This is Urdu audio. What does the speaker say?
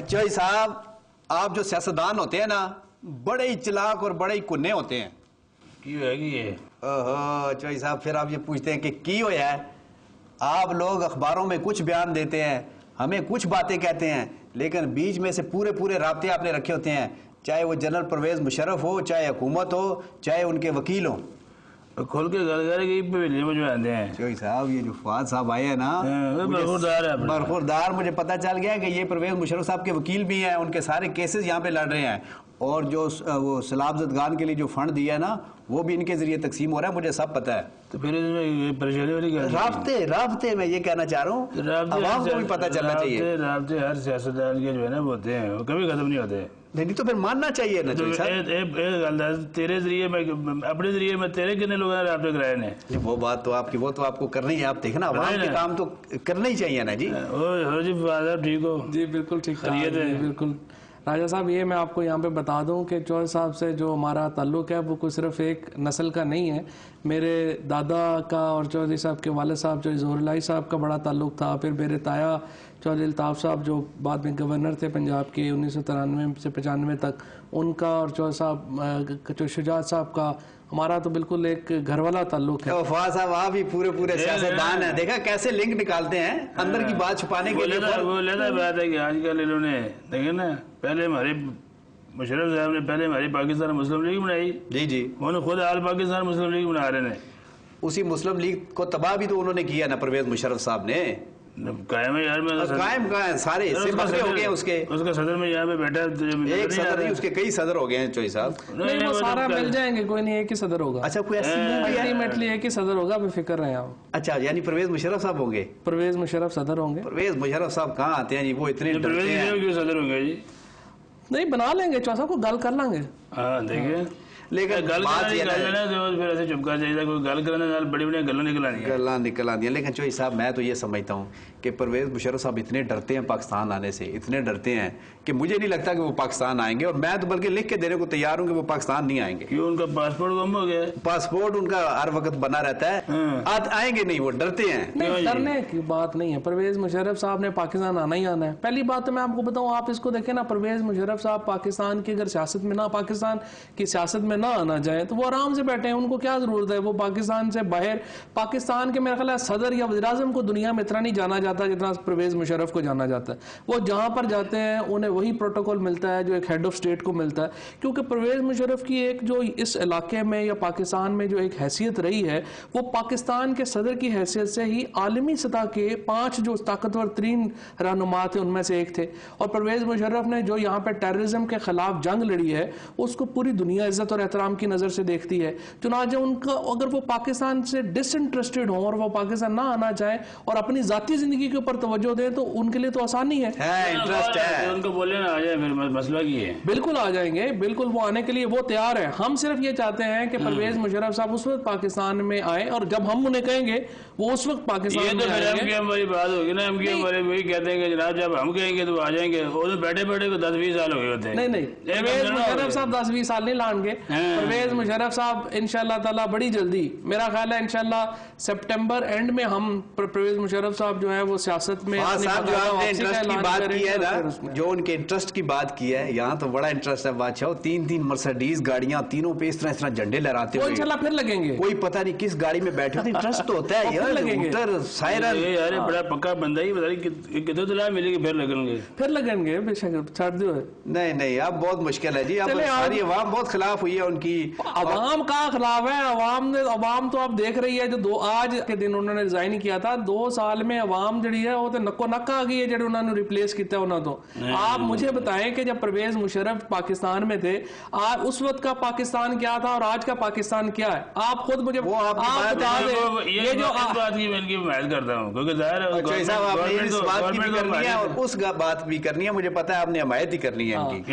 چوئی صاحب آپ جو سیاستدان ہوتے ہیں نا بڑے ہی چلاک اور بڑے ہی کنے ہوتے ہیں. کی ہوئے گی یہ؟ چوئی صاحب پھر آپ یہ پوچھتے ہیں کہ کی ہویا ہے. آپ لوگ اخباروں میں کچھ بیان دیتے ہیں, ہمیں کچھ باتیں کہتے ہیں, لیکن بیچ میں سے پورے رابطے آپ نے رکھے ہوتے ہیں, چاہے وہ جنرل پرویز مشرف ہو, چاہے حکومت ہو, چاہے ان کے وکیل ہوں. کھول کے گل کرے گی مجھے آتے ہیں. چوئی صاحب یہ جو فواد صاحب آئے ہیں نا برخوردار, مجھے پتہ چل گیا کہ یہ پرویز مشرف صاحب کے وکیل بھی ہیں, ان کے سارے کیسز یہاں پہ لڑ رہے ہیں, اور جو وہ سیلاب زدگان کے لیے جو فنڈ دیا ہے نا وہ بھی ان کے ذریعے تقسیم ہو رہا ہے, مجھے سب پتہ ہے. تو پھر اس میں پریشانی والی رابطے میں یہ کہنا چاہ رہا ہوں, عوام کو بھی پتہ چلنا چاہیے. رابطے ہر سیاستدان کے جو ہے نا وہ ہوتے ہیں, وہ کبھی ختم نہیں ہوتے. نہیں تو پھر ماننا چاہیے نا. تیرے ذریعے میں اپنے ذریعے میں تیرے کتنے لوگوں نے رابطے کرائے نے. وہ بات تو آپ کی, وہ تو آپ کو کرنی ہے. آپ دیکھنا عوام کے کام تو کرنا ہی چاہیے نا جی. جی فواد ٹھیک ہو؟ جی بالکل ٹھیک ہے, بالکل. راجہ صاحب یہ میں آپ کو یہاں پہ بتا دوں کہ چوہے صاحب سے جو ہمارا تعلق ہے وہ کوئی صرف ایک نسل کا نہیں ہے. میرے دادا کا اور چودھری صاحب کے والد صاحب جو ظہور الہی صاحب کا بڑا تعلق تھا. پھر میرے تایا چودھری الطاف صاحب جو بعد میں گورنر تھے پنجاب کے 1993 سے 95 تک, ان کا اور چودھری صاحب شجاعت صاحب کا, ہمارا تو بالکل ایک گھر والا تعلق ہے. فواد صاحب آپ بھی پورے سیاستدان ہیں, دیکھا کیسے لنک نکالتے ہیں اندر کی بات چھپانے کے لیے. وہ لیتا بات ہے کہ آج کل انہوں نے دیکھیں نا, پہلے ہمارے مشرف صاحب نے پہلے ہماری پاکستان مسلم لیگ بنائی. جی انہوں نے خود آل پاکستان مسلم لیگ بنا رہے ہیں. اسی مسلم لیگ کو تباہ بھی تو انہوں نے کیا نا پرویز مشرف صاحب نے. قائم ہے یار, قائم سارے حصے بکرے ہو گئے. اس کا صدر میں یہاں پہ بیٹھا, ایک صدر نہیں, اس کے کئی صدر ہو گئے ہیں چوئی صاحب. نہیں وہ سارا مل جائیں گے, کوئی نہیں, ایک ہی صدر ہوگا. اچھا کوئی الٹیمیٹلی ایک ہی صدر ہوگا, بے فکر رہے آپ. اچھا یعنی پرویز مشرف صاحب ہوں گے. پرویز مشرف صدر ہوں گے. پرویز مشرف صاحب کہاں آتے ہیں جی, وہ اتنے صدر ہوں گے جی. نہیں بنا لیں گے چوہا صاحب کو, گل کر لیں گے. ہاں دیکھیں, لیکن گل نکل آتی ہیں. لیکن چوئی صاحب میں تو یہ سمجھتا ہوں کہ پرویز مشرف صاحب اتنے ڈرتے ہیں پاکستان آنے سے, اتنے ڈرتے ہیں کہ مجھے نہیں لگتا کہ وہ پاکستان آئیں گے, اور میں تو بلکہ لکھ کے دینے کو تیار ہوں کہ وہ پاکستان نہیں آئیں گے. کیوں, ان کا پاسپورٹ گم ہو گیا؟ پاسپورٹ ان کا ہر وقت بنا رہتا ہے, آئیں گے نہیں, وہ ڈرتے ہیں. نہیں ڈرنے کی بات نہیں ہے, پرویز مشرف صاحب نے پاکستان آنا ہی آنا ہے. پہلی بات تو میں آپ کو بتاؤں, آپ اس کو دیکھیں نا, پرویز مشرف صاحب پاکستان کی اگر سیاست میں نہ, پاکستان کی سیاست میں نہ آنا جائیں تو وہ آرام سے بیٹھے ہیں, ان کو کیا ضرورت ہے. وہ پاکستان سے باہر, پاکستان کے میرا خیال ہے صدر یا وزیر اعظم کو دنیا میں اتنا نہیں جانا جاتا جتنا پرویز مشرف کو جانا جاتا ہے. وہ جہاں پر جاتے ہیں انہیں وہی پروٹوکول ملتا ہے جو ایک ہیڈ آف اسٹیٹ کو ملتا ہے, کیونکہ پرویز مشرف کی ایک جو اس علاقے میں یا پاکستان میں جو ایک حیثیت رہی ہے, وہ پاکستان کے صدر کی حیثیت سے ہی عالمی سطح کے 5 جو طاقتور ترین رہنما تھے ان میں سے ایک تھے. اور پرویز مشرف نے جو یہاں پہ ٹیررزم کے خلاف جنگ لڑی ہے, اس کو پوری دنیا عزت اور احترام کی نظر سے دیکھتی ہے. چنانچہ ان کا اگر وہ پاکستان سے ڈس انٹرسٹڈ ہوں اور وہ پاکستان نہ آنا چاہیں اور اپنی ذاتی زندگی کے اوپر توجہ دیں تو ان کے لیے تو آسانی ہے. انٹرسٹ ہے ان کو بولے نا آ جائیں, پھر مسئلہ کی ہے. بالکل آ جائیں گے, بالکل وہ آنے کے لیے وہ تیار ہیں. ہم صرف یہ چاہتے ہیں کہ پرویز مشرف صاحب اس وقت پاکستان میں آئیں, اور جب ہم انہیں کہیں گے وہ اس وقت پاکستان میں آئیں گے. یہ تو ہماری بات ہوگی نا, وہی کہتے ہیں کہ جناب جب ہم کہیں گے تو آ جائیں گے. وہ بیٹھے بیٹھے کو 10-20 سال ہو گئے ہوتے ہیں. نہیں پرویز مشرف صاحب 10-20 سال نہیں لائیں گے. پرویز مشرف صاحب انشاءاللہ تعالی بڑی جلدی, میرا خیال ہے انشاءاللہ سپٹمبر اینڈ میں ہم پرویز مشرف صاحب جو ہے وہ سیاست میں جو ان کے انٹرسٹ کی بات کی ہے, یہاں تو بڑا انٹرسٹ ہے بادشاہ. 3 مرسیڈیز گاڑیاں, تینوں پہ اس طرح جھنڈے لہراتے ہوئے انشاءاللہ پھر لگیں گے. کوئی پتہ نہیں کس گاڑی میں بیٹھے ہوتے, انٹرسٹ تو ہوتا ہے یار. سائرن یار بڑا پکا بندہ ہی, بتا رہی کتنے دلائیں ملے گی, پھر لگیں گے بے شک چھڑ دو. نہیں اب بہت مشکل ہے جی. اب ساری عوام بہت خلاف ہوئی ہے ان کی. عوام کا خلاف ہے, عوام تو آپ دیکھ رہی ہے جو آج کے دن انہوں نے ریزائن کیا تھا, 2 سال میں عوام جڑی ہے وہ تو نکو نک آ گئی ہے جڑے انہوں نے ریپلیس کیتا انہوں. تو آپ مجھے بتائیں کہ جب پرویز مشرف پاکستان میں تھے, اس وقت کا پاکستان کیا تھا اور آج کا پاکستان کیا ہے, آپ خود مجھے بتا دیں. یہ جو بات کی میں ان کی حمایت کرتا ہوں, کیونکہ ظاہر ہے اس بات کی بھی کرنی ہے اور اس بات بھی کرنی ہے, مجھے پتا ہے آپ نے حمایت ہی کرنی ہے ان کی.